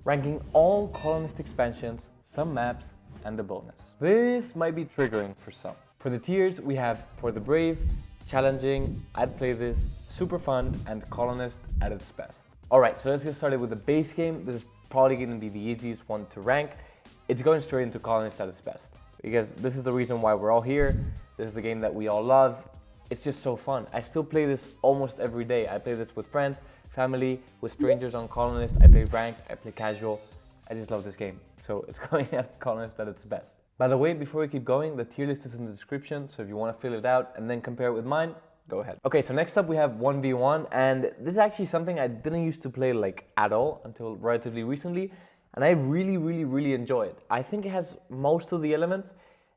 ranking all Colonist expansions, some maps, and the bonus. This might be triggering for some. For the tiers, we have For the Brave, Challenging, I'd Play This, Super Fun, and Colonist at its best. Alright, so let's get started with the base game. This is probably going to be the easiest one to rank. It's going straight into Colonist at its best, because this is the reason why we're all here. This is the game that we all love. It's just so fun. I still play this almost every day. I play this with friends, family, with strangers on Colonist. I play ranked, I play casual. I just love this game. So it's going at Colonist at its best. By the way, before we keep going, the tier list is in the description. So if you want to fill it out and then compare it with mine, go ahead. Okay, so next up we have 1v1, and this is actually something I didn't used to play like at all until relatively recently. And I really enjoy it. I think it has most of the elements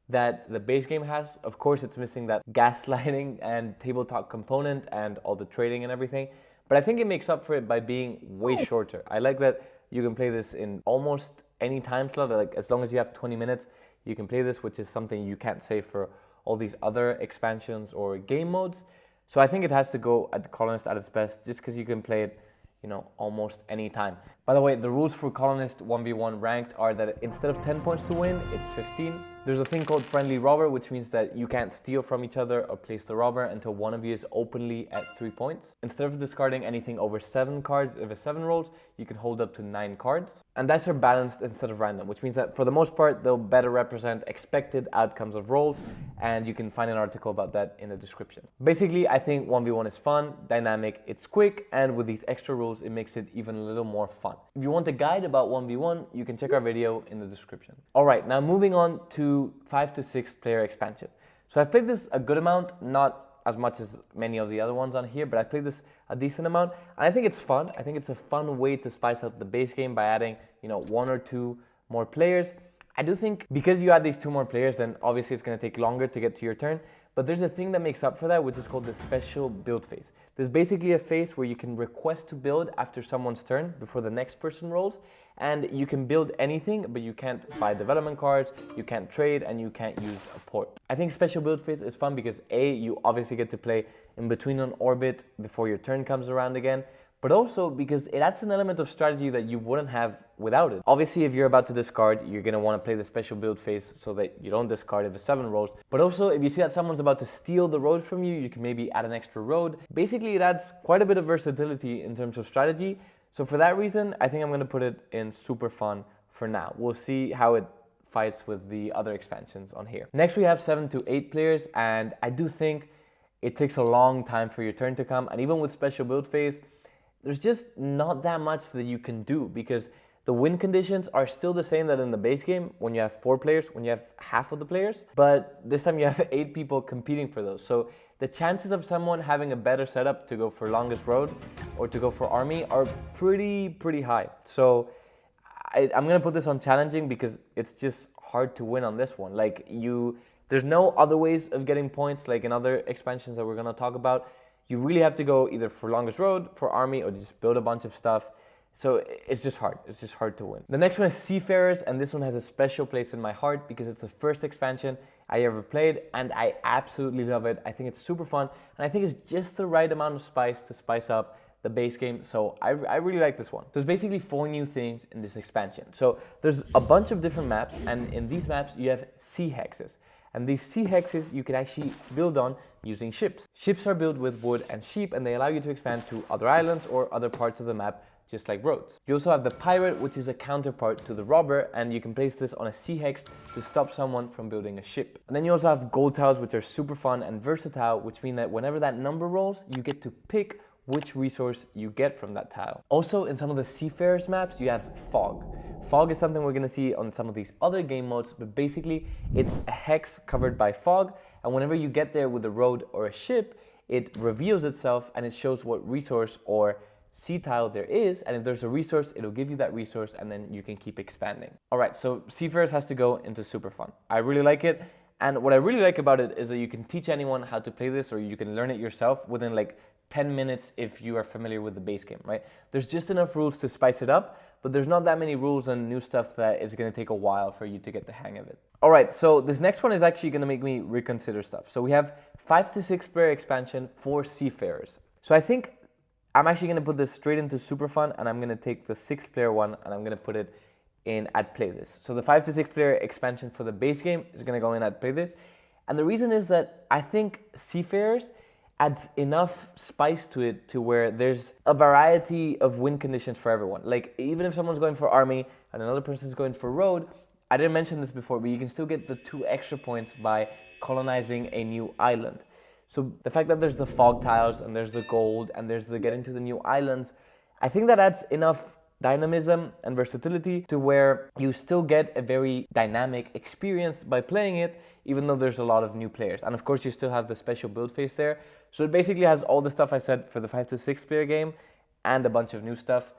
that the base game has. Of course, it's missing that gaslighting and tabletop component and all the trading and everything. But I think it makes up for it by being way shorter. I like that you can play this in almost any time slot. Like as long as you have 20 minutes, you can play this, which is something you can't say for all these other expansions or game modes. So I think it has to go at the Colonist at its best, just because you can play it, you know, almost any time. By the way, the rules for Colonist 1v1 ranked are that instead of 10 points to win, it's 15. There's a thing called friendly robber, which means that you can't steal from each other or place the robber until one of you is openly at 3 points. Instead of discarding anything over 7 cards, if it's 7 rolls, you can hold up to 9 cards. And that's are balanced instead of random, which means that for the most part, they'll better represent expected outcomes of rolls, and you can find an article about that in the description. Basically, I think 1v1 is fun, dynamic, it's quick, and with these extra rules, it makes it even a little more fun. If you want a guide about 1v1, you can check our video in the description. Alright, now moving on to 5 to 6 player expansion. So I've played this a good amount, not as much as many of the other ones on here, but I've played this a decent amount, and I think it's fun. I think it's a fun way to spice up the base game by adding, you know, 1 or 2 more players. I do think because you add these 2 more players, then obviously it's going to take longer to get to your turn. But there's a thing that makes up for that, which is called the special build phase. There's basically a phase where you can request to build after someone's turn before the next person rolls. And you can build anything, but you can't buy development cards, you can't trade, and you can't use a port. I think special build phase is fun because A, you obviously get to play in between an orbit before your turn comes around again. But also because it adds an element of strategy that you wouldn't have without it. Obviously, if you're about to discard, you're going to want to play the special build phase so that you don't discard if it's 7 rolls. But also, if you see that someone's about to steal the road from you, you can maybe add an extra road. Basically, it adds quite a bit of versatility in terms of strategy. So for that reason, I think I'm going to put it in super fun for now. We'll see how it fights with the other expansions on here. Next, we have 7 to 8 players, and I do think it takes a long time for your turn to come. And even with special build phase, there's just not that much that you can do because the win conditions are still the same that in the base game when you have 4 players, when you have half of the players, but this time you have 8 people competing for those. So the chances of someone having a better setup to go for longest road or to go for army are pretty high. So I'm gonna put this on challenging because it's just hard to win on this one. Like there's no other ways of getting points like in other expansions that we're gonna talk about. You really have to go either for longest road, for army, or just build a bunch of stuff. So it's just hard. It's just hard to win. The next one is Seafarers, and this one has a special place in my heart because it's the first expansion I ever played, and I absolutely love it. I think it's super fun, and I think it's just the right amount of spice to spice up the base game. So I really like this one. There's basically 4 new things in this expansion. So there's a bunch of different maps, and in these maps you have sea hexes. And these sea hexes you can actually build on using ships. Ships are built with wood and sheep, and they allow you to expand to other islands or other parts of the map, just like roads. You also have the pirate, which is a counterpart to the robber, and you can place this on a sea hex to stop someone from building a ship. And then you also have gold tiles, which are super fun and versatile, which mean that whenever that number rolls, you get to pick which resource you get from that tile. Also, in some of the Seafarers maps, you have fog. Fog is something we're going to see on some of these other game modes, but basically it's a hex covered by fog, and whenever you get there with a road or a ship, it reveals itself and it shows what resource or sea tile there is, and if there's a resource, it'll give you that resource, and then you can keep expanding. Alright, so Seafarers has to go into super fun. I really like it, and what I really like about it is that you can teach anyone how to play this, or you can learn it yourself within like 10 minutes if you are familiar with the base game, right? There's just enough rules to spice it up, but there's not that many rules and new stuff that it's going to take a while for you to get the hang of it. Alright, so this next one is actually going to make me reconsider stuff. So we have 5 to 6 player expansion for Seafarers. So I think I'm actually going to put this straight into super fun, and I'm going to take the 6-player one and I'm going to put it in at play this. So the 5 to 6 player expansion for the base game is going to go in at play this. And the reason is that I think Seafarers adds enough spice to it to where there's a variety of win conditions for everyone. Like, even if someone's going for army and another person's going for road, I didn't mention this before, but you can still get the 2 extra points by colonizing a new island. So the fact that there's the fog tiles and there's the gold and there's the getting to the new islands, I think that adds enough dynamism and versatility to where you still get a very dynamic experience by playing it, even though there's a lot of new players. And of course, you still have the special build phase there. So it basically has all the stuff I said for the 5 to 6 player game and a bunch of new stuff.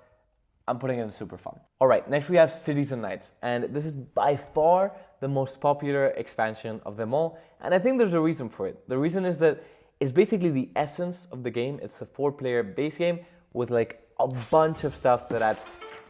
I'm putting it in super fun. All right, next we have Cities and Knights. And this is by far the most popular expansion of them all. And I think there's a reason for it. The reason is that it's basically the essence of the game. It's the 4-player base game with like a bunch of stuff that adds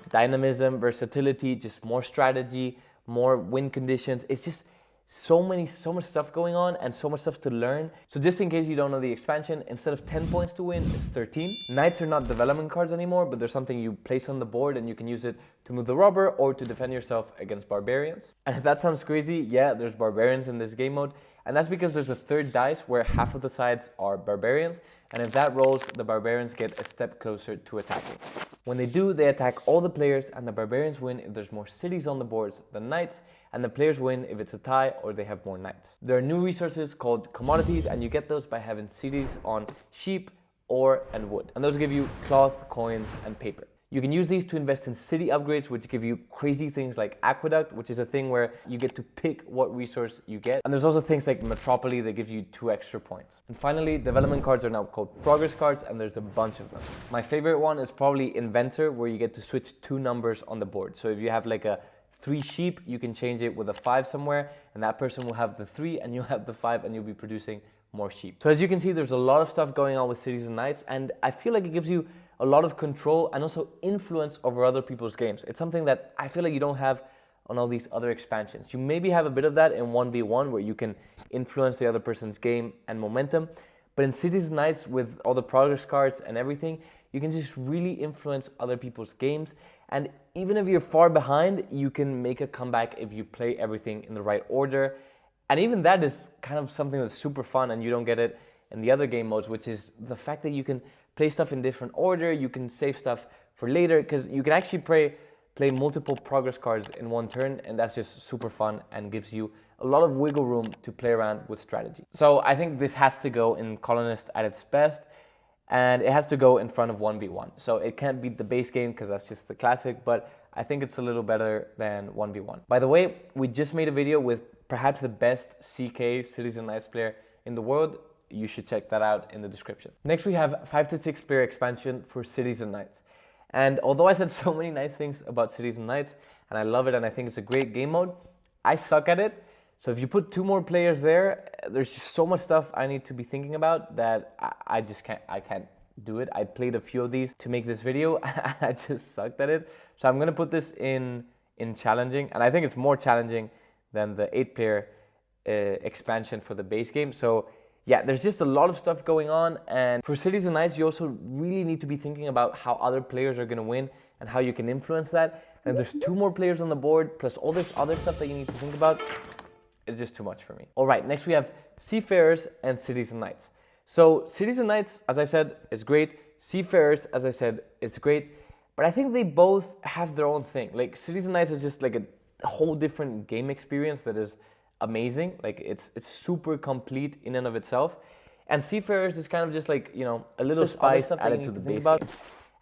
dynamism, versatility, just more strategy, more win conditions. It's just so much stuff going on and so much stuff to learn. So just in case you don't know the expansion, instead of 10 points to win, it's 13. Knights are not development cards anymore, but they're something you place on the board and you can use it to move the robber or to defend yourself against barbarians. And if that sounds crazy, yeah, there's barbarians in this game mode. And that's because there's a 3rd dice where half of the sides are barbarians. And if that rolls, the barbarians get a step closer to attacking. When they do, they attack all the players, and the barbarians win if there's more cities on the boards than knights, and the players win if it's a tie or they have more knights. There are new resources called commodities, and you get those by having cities on sheep, ore, and wood. And those give you cloth, coins, and paper. You can use these to invest in city upgrades, which give you crazy things like aqueduct, which is a thing where you get to pick what resource you get. And there's also things like metropoly that give you 2 extra points. And finally, development cards are now called progress cards, and there's a bunch of them. My favorite one is probably inventor, where you get to switch 2 numbers on the board. So if you have like a 3 sheep, you can change it with a 5 somewhere, and that person will have the 3 and you'll have the 5, and you'll be producing more sheep. So as you can see, there's a lot of stuff going on with Cities and Knights, and I feel like it gives you a lot of control and also influence over other people's games. It's something that I feel like you don't have on all these other expansions. You maybe have a bit of that in 1v1 where you can influence the other person's game and momentum, but in Cities and Knights with all the progress cards and everything, you can just really influence other people's games. And even if you're far behind, you can make a comeback if you play everything in the right order. And even that is kind of something that's super fun, and you don't get it in the other game modes, which is the fact that you can play stuff in different order, you can save stuff for later, because you can actually play multiple progress cards in one turn, and that's just super fun and gives you a lot of wiggle room to play around with strategy. So I think this has to go in Colonist at its best, and it has to go in front of 1v1. So it can't beat the base game because that's just the classic, but I think it's a little better than 1v1. By the way, we just made a video with perhaps the best CK Cities and Knights player in the world. You should check that out in the description. Next, we have 5 to 6 player expansion for Cities and Knights. And although I said so many nice things about Cities and Knights, and I love it and I think it's a great game mode, I suck at it. So if you put 2 more players there, there's just so much stuff I need to be thinking about that I can't do it. I played a few of these to make this video and I just sucked at it. So I'm gonna put this in challenging, and I think it's more challenging than the 8-player expansion for the base game. So yeah, there's just a lot of stuff going on, and for Cities and Knights, you also really need to be thinking about how other players are going to win and how you can influence that. And there's 2 more players on the board, plus all this other stuff that you need to think about. It's just too much for me. All right, next we have Seafarers and Cities and Knights. So Cities and Knights, as I said, is great. Seafarers, as I said, is great. But I think they both have their own thing. Like, Cities and Knights is just like a whole different game experience that is amazing. Like, it's super complete in and of itself. And Seafarers is kind of just like, you know, a little spice added to the base game.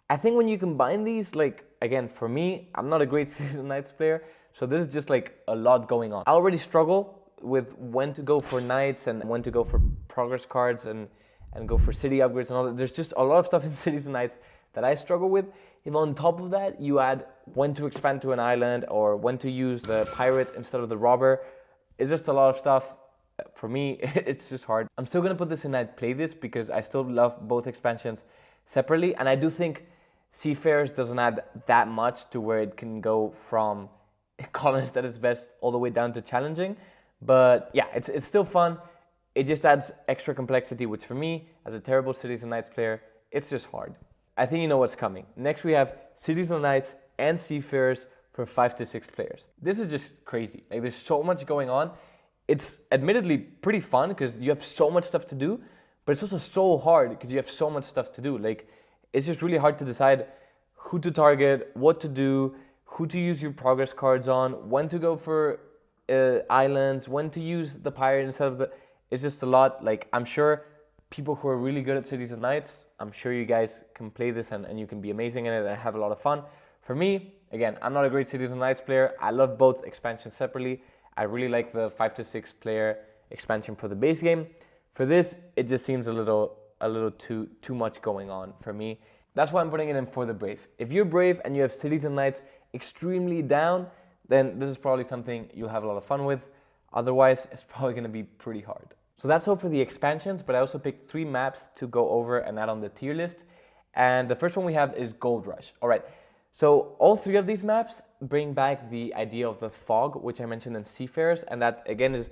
I think when you combine these, like, again, for me, I'm not a great Cities and Knights player, so this is just like a lot going on. I already struggle with when to go for knights and when to go for progress cards and go for city upgrades and all that. There's just a lot of stuff in Cities and Knights that I struggle with. If on top of that you add when to expand to an island or when to use the pirate instead of the robber, it's just a lot of stuff. For me, it's just hard. I'm still gonna put this in I'd play this because I still love both expansions separately, and I do think Seafarers doesn't add that much to where it can go from Colonist at its best all the way down to challenging. But yeah, it's still fun. It just adds extra complexity, which for me, as a terrible Cities and Knights player, it's just hard. I think you know what's coming. Next we have Cities and Knights and Seafarers for 5 to 6 players. This is just crazy. Like, there's so much going on. It's admittedly pretty fun because you have so much stuff to do, but it's also so hard because you have so much stuff to do. Like, it's just really hard to decide who to target, what to do, who to use your progress cards on, when to go for islands, when to use the pirate instead of the... It's just a lot. Like, I'm sure people who are really good at Cities and Knights, I'm sure you guys can play this and you can be amazing in it and have a lot of fun. For me, again, I'm not a great Cities and Knights player. I love both expansions separately. I really like the 5 to 6 player expansion for the base game. For this, it just seems a little too much going on for me. That's why I'm putting it in for the Brave. If you're brave and you have Cities and Knights extremely down, then this is probably something you'll have a lot of fun with. Otherwise, it's probably going to be pretty hard. So that's all for the expansions, but I also picked 3 maps to go over and add on the tier list. And the first one we have is Gold Rush. All right, so all 3 of these maps bring back the idea of the fog, which I mentioned in Seafarers, and that again is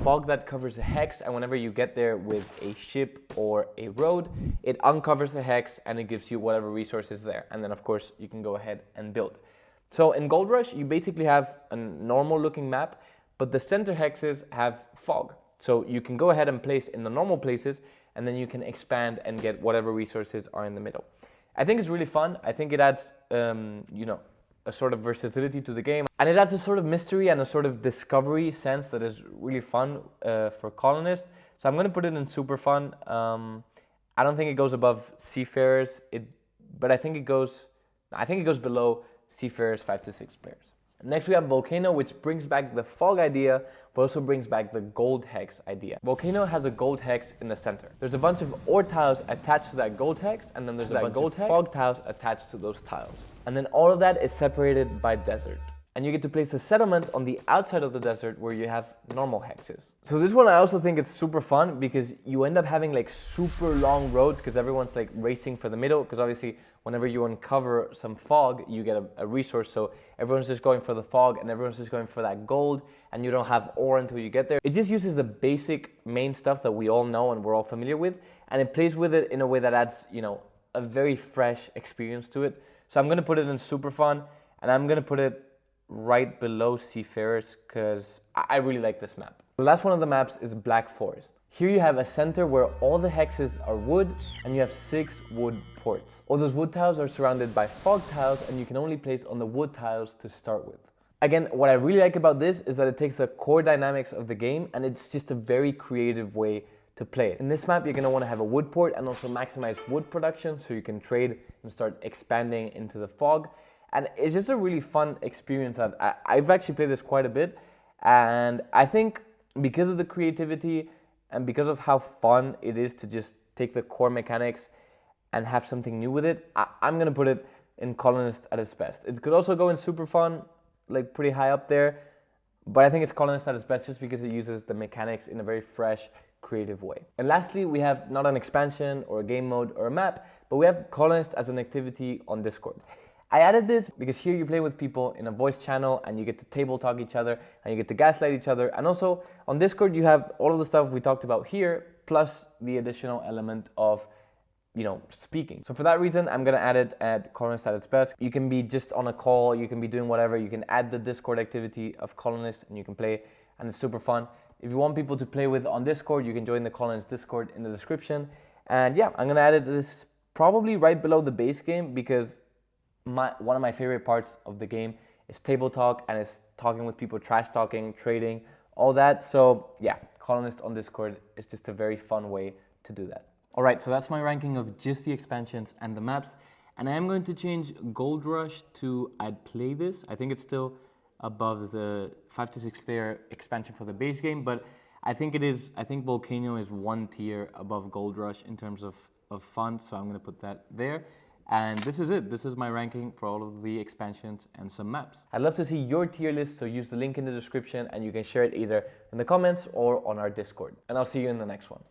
fog that covers a hex, and whenever you get there with a ship or a road, it uncovers the hex and it gives you whatever resources there, and then of course you can go ahead and build. So in Gold Rush, you basically have a normal looking map, but the center hexes have fog. So you can go ahead and place in the normal places, and then you can expand and get whatever resources are in the middle. I think it's really fun. I think it adds, a sort of versatility to the game, and it adds a sort of mystery and a sort of discovery sense that is really fun for Colonist. So I'm going to put it in super fun. I don't think it goes above Seafarers, but I think it goes below Seafarers 5 to 6 players. Next we have Volcano, which brings back the fog idea, but also brings back the gold hex idea. Volcano has a gold hex in the center. There's a bunch of ore tiles attached to that gold hex, and then there's a bunch of fog tiles attached to those tiles. And then all of that is separated by desert. And you get to place the settlements on the outside of the desert where you have normal hexes. So this one I also think it's super fun because you end up having like super long roads because everyone's like racing for the middle, because obviously whenever you uncover some fog, you get a resource. So everyone's just going for the fog and everyone's just going for that gold, and you don't have ore until you get there. It just uses the basic main stuff that we all know and we're all familiar with, and it plays with it in a way that adds, a very fresh experience to it. So I'm gonna put it in super fun, and I'm gonna put it right below Seafarers because I really like this map. The last one of the maps is Black Forest. Here you have a center where all the hexes are wood, and you have 6 wood ports. All those wood tiles are surrounded by fog tiles, and you can only place on the wood tiles to start with. Again, what I really like about this is that it takes the core dynamics of the game, and it's just a very creative way to play it. In this map, you're going to want to have a wood port and also maximize wood production so you can trade and start expanding into the fog. And it's just a really fun experience. I've actually played this quite a bit, and I think because of the creativity and because of how fun it is to just take the core mechanics and have something new with it, I'm going to put it in Colonist at its best. It could also go in super fun, like pretty high up there, but I think it's Colonist at its best just because it uses the mechanics in a very fresh, creative way. And lastly, we have not an expansion or a game mode or a map, but we have Colonist as an activity on Discord. I added this because here you play with people in a voice channel and you get to table talk each other and you get to gaslight each other. And also on Discord, you have all of the stuff we talked about here, plus the additional element of, speaking. So for that reason, I'm going to add it at Colonist at its best. You can be just on a call, you can be doing whatever, you can add the Discord activity of Colonist and you can play, and it's super fun. If you want people to play with on Discord, you can join the Colonist Discord in the description. And yeah, I'm going to add it this probably right below the base game because one of my favorite parts of the game is table talk, and it's talking with people, trash talking, trading, all that. So yeah, Colonist on Discord is just a very fun way to do that. All right, so that's my ranking of just the expansions and the maps. And I am going to change Gold Rush to I'd play this. I think it's still above the 5 to 6 player expansion for the base game, but I think Volcano is 1 tier above Gold Rush in terms of fun, so I'm going to put that there. And this is it. This is my ranking for all of the expansions and some maps. I'd love to see your tier list, so use the link in the description and you can share it either in the comments or on our Discord. And I'll see you in the next one.